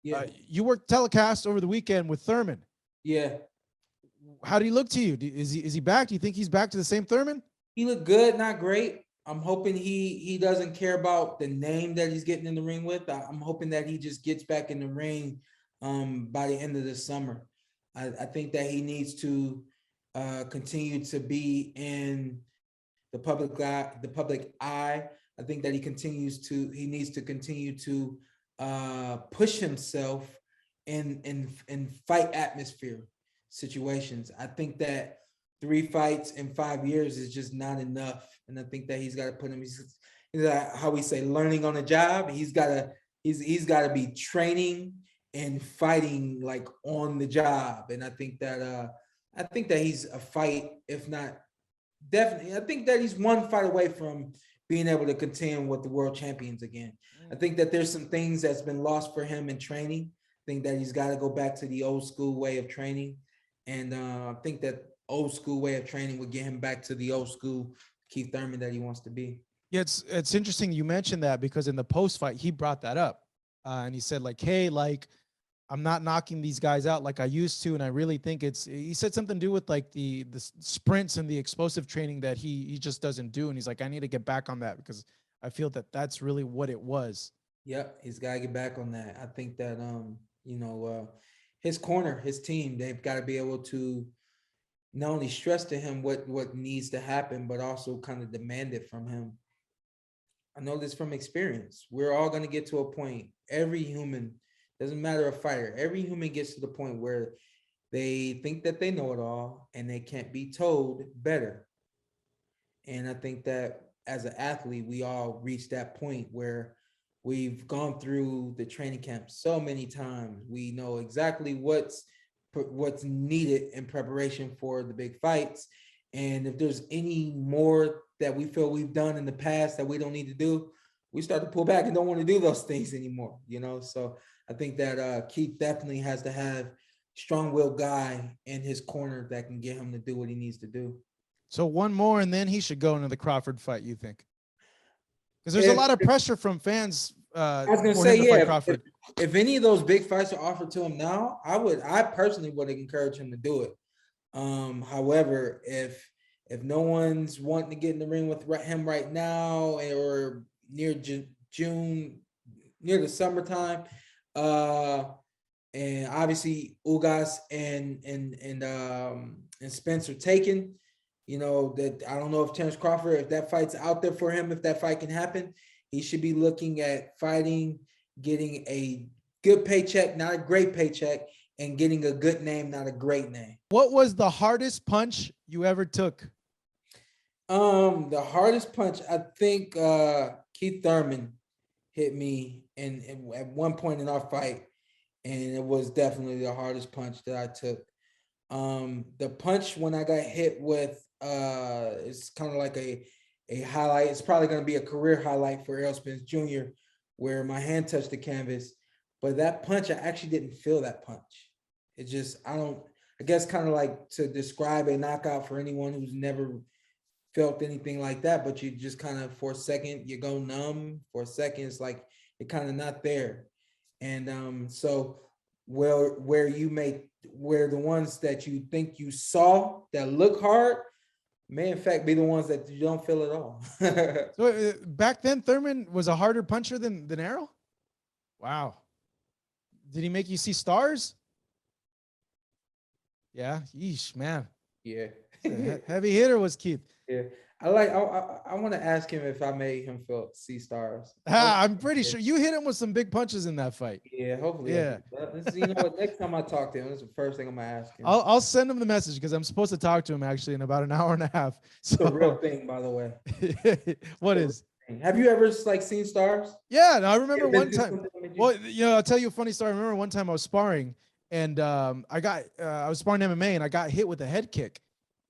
Yeah. You worked telecast over the weekend with Thurman. Yeah. How do he look to you? Is he back? Do you think he's back to the same Thurman? He looked good, not great. I'm hoping he doesn't care about the name that he's getting in the ring with. I'm hoping that he just gets back in the ring by the end of the summer. I think that he needs to continue to be in the public eye. I think that he needs to continue to push himself in fight atmosphere situations. I think that 3 fights in 5 years is just not enough. And I think that he's got to put him, he's how we say, learning on the job. He's got to be training and fighting like on the job. And I think that he's a fight, if not definitely, I think that he's one fight away from being able to contend with the world champions again. I think that there's some things that's been lost for him in training. I think that he's got to go back to the old school way of training. And I think that old school way of training would get him back to the old school Keith Thurman that he wants to be. Yeah, it's interesting you mentioned that, because in the post fight he brought that up, and he said like, hey, like, I'm not knocking these guys out like I used to, and I really think he said something to do with like the sprints and the explosive training that he just doesn't do, and he's like, I need to get back on that because I feel that that's really what it was. Yep, he's got to get back on that. I think that his corner, his team, they've got to be able to not only stress to him what needs to happen, but also kind of demand it from him. I know this from experience. We're all going to get to a point. Every human, doesn't matter a fighter, every human gets to the point where they think that they know it all and they can't be told better. And I think that as an athlete, we all reach that point where we've gone through the training camp so many times. We know exactly what's needed in preparation for the big fights. And if there's any more that we feel we've done in the past that we don't need to do, we start to pull back and don't want to do those things anymore, So I think that Keith definitely has to have strong-willed guy in his corner that can get him to do what he needs to do. So one more, and then he should go into the Crawford fight, you think? Because there's a lot of pressure from fans. I was gonna say, yeah. If any of those big fights are offered to him now, I personally would encourage him to do it. However, if no one's wanting to get in the ring with him right now or near June, near the summertime, and obviously Villegas and Spence are taken, that I don't know if Terence Crawford, if that fight's out there for him, if that fight can happen, he should be looking at fighting, getting a good paycheck, not a great paycheck, and getting a good name, not a great name. What was the hardest punch you ever took? The hardest punch, I think Keith Thurman hit me at one point in our fight, and it was definitely the hardest punch that I took. The punch when I got hit with, it's kind of like a highlight. It's probably going to be a career highlight for Errol Spence Jr., where my hand touched the canvas. But that punch, I actually didn't feel that punch. It just, I guess kind of like to describe a knockout for anyone who's never felt anything like that, but you just kind of, for a second, you go numb. For a second, it's like you're kind of not there. And so where the ones that you think you saw that look hard may in fact be the ones that you don't feel at all. So back then, Thurman was a harder puncher than Errol? Wow. Did he make you see stars? Yeah. Yeesh, man. Yeah. Heavy hitter was Keith. Yeah. I want to ask him if I made him see stars. I'm pretty sure you hit him with some big punches in that fight. Yeah, hopefully. Yeah. What? Next time I talk to him, that's the first thing I'm gonna ask him. I'll send him the message because I'm supposed to talk to him actually in about an hour and a half. So it's a real thing, by the way. What is? Have you ever seen stars? Yeah, no, I remember one time. Well, I'll tell you a funny story. I remember one time I was sparring, and I was sparring MMA, and I got hit with a head kick.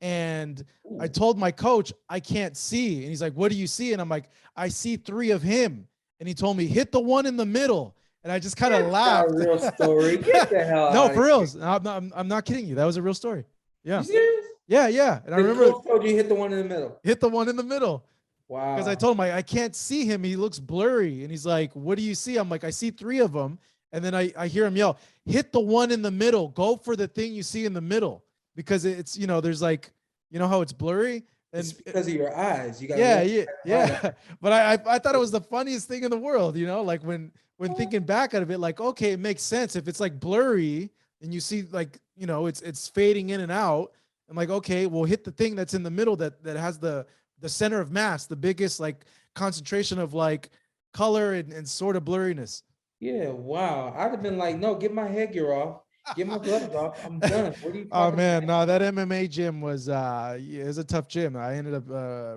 And I told my coach, I can't see. And he's like, what do you see? And I'm like, I see 3 of him. And he told me, hit the one in the middle. And I just kind of laughed. Not a real story. Get the hell out. No, for reals. I'm not kidding you. That was a real story. Yeah. You serious? Yeah. And I remember. Coach told you hit the one in the middle. Hit the one in the middle. Wow. Because I told him, I can't see him. He looks blurry. And he's like, what do you see? I'm like, I see 3 of them. And then I hear him yell, hit the one in the middle, go for the thing you see in the middle, because it's, you know, there's like, you know how it's blurry. And It's because of your eyes. You got yeah. But I thought it was the funniest thing in the world, you know, like when thinking back out of it, like, okay, it makes sense if it's like blurry and you see like, you know, it's fading in and out. I'm like, okay, we'll hit the thing that's in the middle that has the center of mass, the biggest like concentration of like color and sort of blurriness. Yeah, wow. I'd have been like, no, get my headgear off, get my gloves off. I'm done. What are you Oh talking man, about? no, that MMA gym was yeah, it was a tough gym. I ended up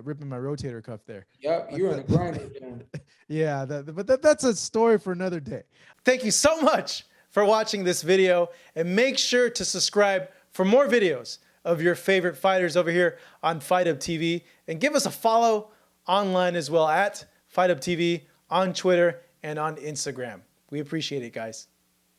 ripping my rotator cuff there. Yep, But you're in a grinder gym. yeah, that's a story for another day. Thank you so much for watching this video, and make sure to subscribe for more videos of your favorite fighters over here on Fight Up TV, and give us a follow online as well at Fight Up TV on Twitter and on Instagram. We appreciate it, guys.